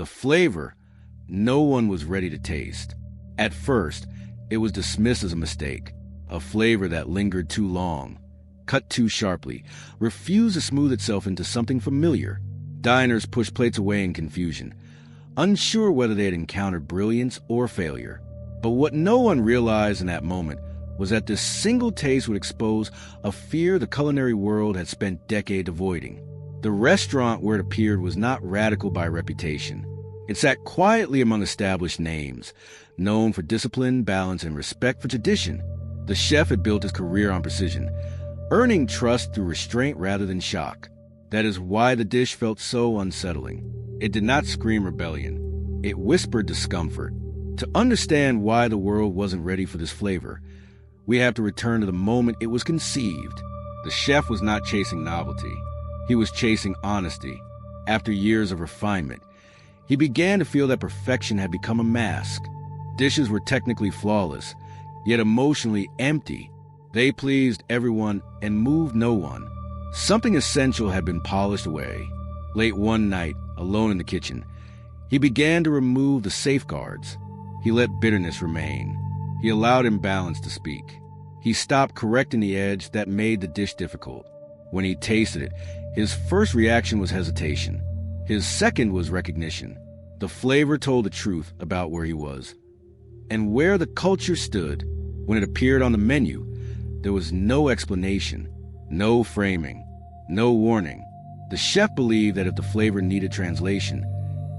The flavor, no one was ready to taste. At first, it was dismissed as a mistake, a flavor that lingered too long, cut too sharply, refused to smooth itself into something familiar. Diners pushed plates away in confusion, unsure whether they had encountered brilliance or failure. But what no one realized in that moment was that this single taste would expose a fear the culinary world had spent decades avoiding. The restaurant where it appeared was not radical by reputation. It sat quietly among established names, known for discipline, balance, and respect for tradition. The chef had built his career on precision, earning trust through restraint rather than shock. That is why the dish felt so unsettling. It did not scream rebellion. It whispered discomfort. To understand why the world wasn't ready for this flavor, we have to return to the moment it was conceived. The chef was not chasing novelty. He was chasing honesty. After years of refinement, he began to feel that perfection had become a mask. Dishes were technically flawless, yet emotionally empty. They pleased everyone and moved no one. Something essential had been polished away. Late one night, alone in the kitchen, he began to remove the safeguards. He let bitterness remain. He allowed imbalance to speak. He stopped correcting the edge that made the dish difficult. When he tasted it, his first reaction was hesitation. His second was recognition. The flavor told the truth about where he was and where the culture stood. When it appeared on the menu, there was no explanation, no framing, no warning. The chef believed that if the flavor needed translation,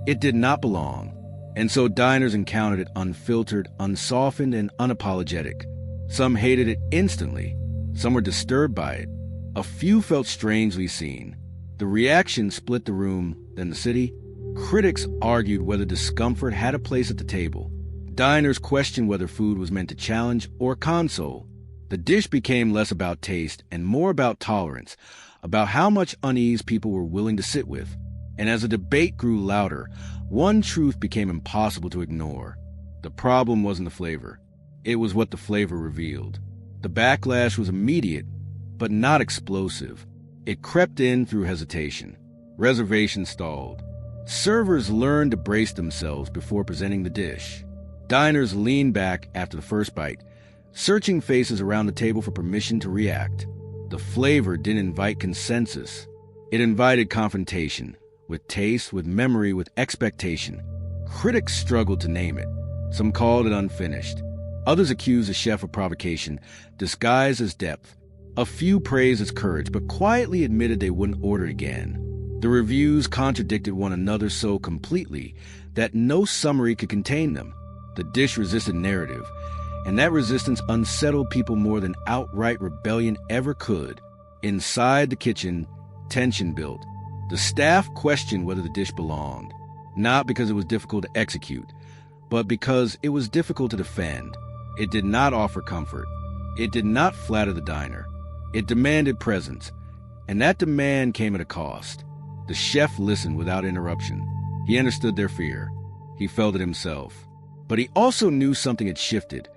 it did not belong. And so diners encountered it unfiltered, unsoftened, and unapologetic. Some hated it instantly. Some were disturbed by it. A few felt strangely seen. The reaction split the room, then the city. Critics argued whether discomfort had a place at the table. Diners questioned whether food was meant to challenge or console. The dish became less about taste and more about tolerance, about how much unease people were willing to sit with. And as the debate grew louder, one truth became impossible to ignore. The problem wasn't the flavor. It was what the flavor revealed. The backlash was immediate, but not explosive. It crept in through hesitation. Reservations stalled. Servers learned to brace themselves before presenting the dish. Diners leaned back after the first bite, searching faces around the table for permission to react. The flavor didn't invite consensus. It invited confrontation, with taste, with memory, with expectation. Critics struggled to name it. Some called it unfinished. Others accused the chef of provocation, disguised as depth. A few praised its courage, but quietly admitted they wouldn't order again. The reviews contradicted one another so completely that no summary could contain them. The dish resisted narrative, and that resistance unsettled people more than outright rebellion ever could. Inside the kitchen, tension built. The staff questioned whether the dish belonged, not because it was difficult to execute, but because it was difficult to defend. It did not offer comfort. It did not flatter the diner. It demanded presence, and that demand came at a cost. The chef listened without interruption. He understood their fear. He felt it himself. But he also knew something had shifted,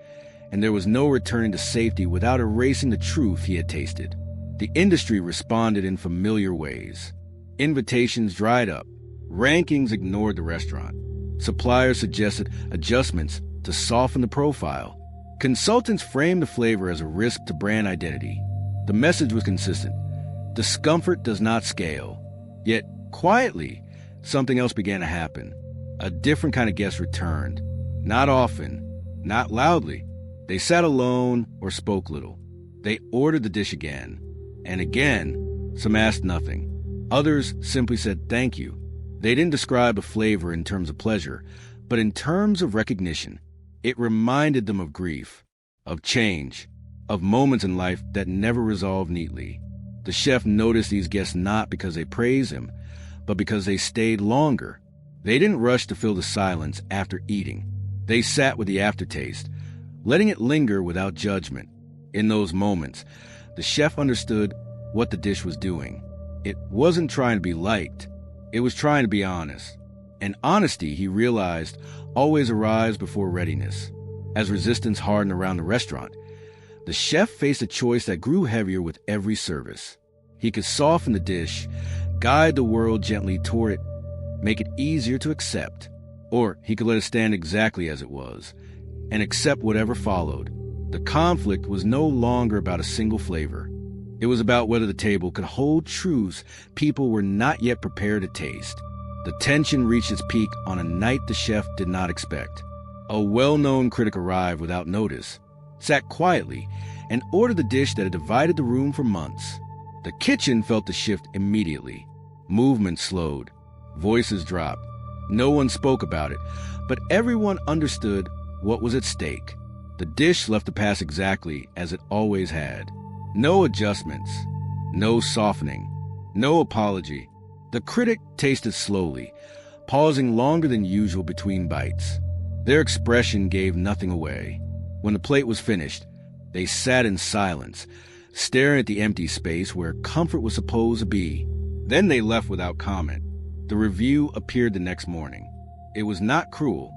and there was no returning to safety without erasing the truth he had tasted. The industry responded in familiar ways. Invitations dried up. Rankings ignored the restaurant. Suppliers suggested adjustments to soften the profile. Consultants framed the flavor as a risk to brand identity. The message was consistent. Discomfort does not scale. Yet, quietly, something else began to happen. A different kind of guest returned. Not often, not loudly. They sat alone or spoke little. They ordered the dish again. And again, some asked nothing. Others simply said thank you. They didn't describe a flavor in terms of pleasure, but in terms of recognition. It reminded them of grief, of change, of moments in life that never resolved neatly. The chef noticed these guests not because they praised him, but because they stayed longer. They didn't rush to fill the silence after eating. They sat with the aftertaste, letting it linger without judgment. In those moments, the chef understood what the dish was doing. It wasn't trying to be liked. It was trying to be honest. And honesty, he realized, always arrives before readiness. As resistance hardened around the restaurant, the chef faced a choice that grew heavier with every service. He could soften the dish, guide the world gently toward it, make it easier to accept. Or he could let it stand exactly as it was, and accept whatever followed. The conflict was no longer about a single flavor. It was about whether the table could hold truths people were not yet prepared to taste. The tension reached its peak on a night the chef did not expect. A well-known critic arrived without notice, sat quietly, and ordered the dish that had divided the room for months. The kitchen felt the shift immediately. Movement slowed. Voices dropped. No one spoke about it, but everyone understood what was at stake. The dish left the past exactly as it always had. No adjustments, no softening, no apology. The critic tasted slowly, pausing longer than usual between bites. Their expression gave nothing away. When the plate was finished, they sat in silence, staring at the empty space where comfort was supposed to be. Then they left without comment. The review appeared the next morning. It was not cruel.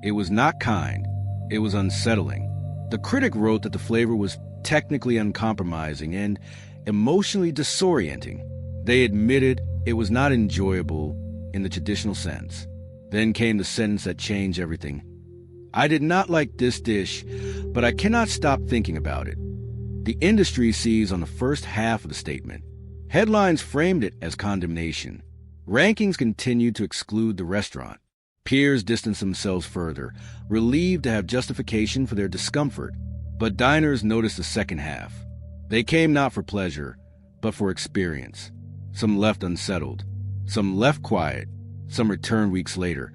It was not kind. It was unsettling. The critic wrote that the flavor was technically uncompromising and emotionally disorienting. They admitted it was not enjoyable in the traditional sense. Then came the sentence that changed everything. I did not like this dish, but I cannot stop thinking about it. The industry seized on the first half of the statement. Headlines framed it as condemnation. Rankings continued to exclude the restaurant. Peers distanced themselves further, relieved to have justification for their discomfort. But diners noticed the second half. They came not for pleasure, but for experience. Some left unsettled. Some left quiet. Some returned weeks later,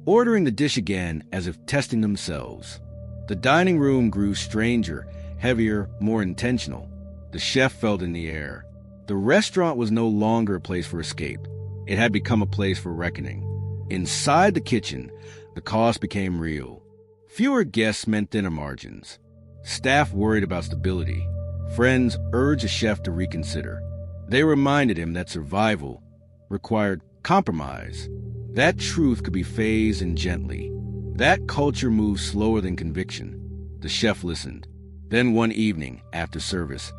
ordering the dish again as if testing themselves. The dining room grew stranger, heavier, more intentional. The chef felt in the air. The restaurant was no longer a place for escape. It had become a place for reckoning. Inside the kitchen, the cost became real. Fewer guests meant thinner margins. Staff worried about stability. Friends urged the chef to reconsider. They reminded him that survival required compromise. That truth could be phased in gently. That culture moved slower than conviction. The chef listened. Then one evening, after service,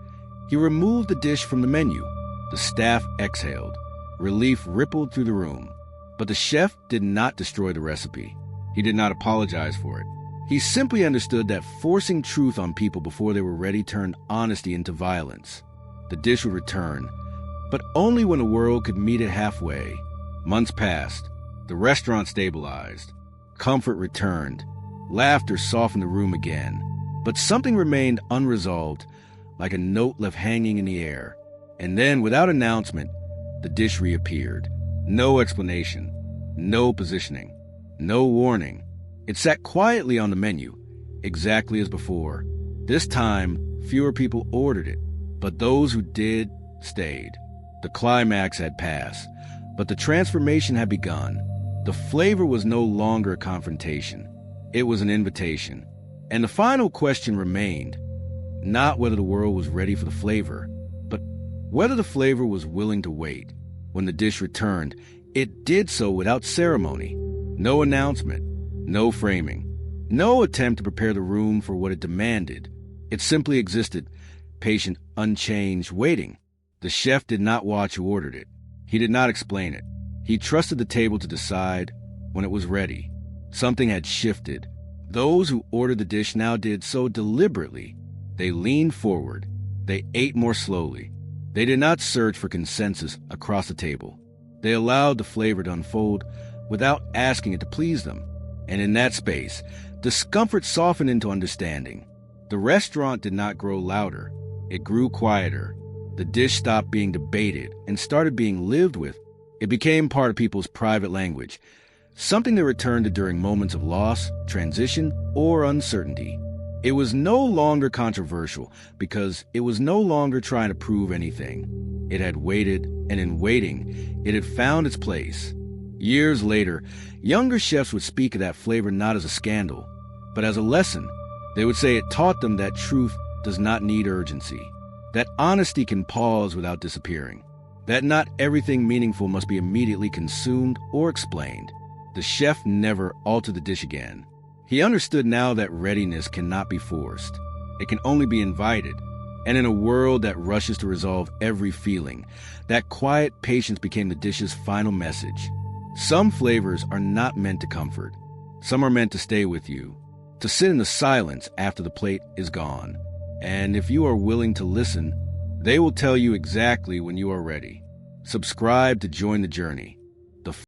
he removed the dish from the menu. The staff exhaled. Relief rippled through the room. But the chef did not destroy the recipe. He did not apologize for it. He simply understood that forcing truth on people before they were ready turned honesty into violence. The dish would return, but only when the world could meet it halfway. Months passed. The restaurant stabilized. Comfort returned. Laughter softened the room again. But something remained unresolved, like a note left hanging in the air. And then, without announcement, the dish reappeared. No explanation, no positioning, no warning. It sat quietly on the menu, exactly as before. This time, fewer people ordered it, but those who did stayed. The climax had passed, but the transformation had begun. The flavor was no longer a confrontation. It was an invitation. And the final question remained, not whether the world was ready for the flavor, but whether the flavor was willing to wait. When the dish returned, it did so without ceremony. No announcement, no framing, no attempt to prepare the room for what it demanded. It simply existed, patient, unchanged, waiting. The chef did not watch who ordered it. He did not explain it. He trusted the table to decide when it was ready. Something had shifted. Those who ordered the dish now did so deliberately. They leaned forward. They ate more slowly. They did not search for consensus across the table. They allowed the flavor to unfold without asking it to please them. And in that space, discomfort softened into understanding. The restaurant did not grow louder. It grew quieter. The dish stopped being debated and started being lived with. It became part of people's private language, something they returned to during moments of loss, transition, or uncertainty. It was no longer controversial because it was no longer trying to prove anything. It had waited, and in waiting, it had found its place. Years later, younger chefs would speak of that flavor not as a scandal, but as a lesson. They would say it taught them that truth does not need urgency, that honesty can pause without disappearing, that not everything meaningful must be immediately consumed or explained. The chef never altered the dish again. He understood now that readiness cannot be forced. It can only be invited. And in a world that rushes to resolve every feeling, that quiet patience became the dish's final message. Some flavors are not meant to comfort. Some are meant to stay with you, to sit in the silence after the plate is gone. And if you are willing to listen, they will tell you exactly when you are ready. Subscribe to join the journey.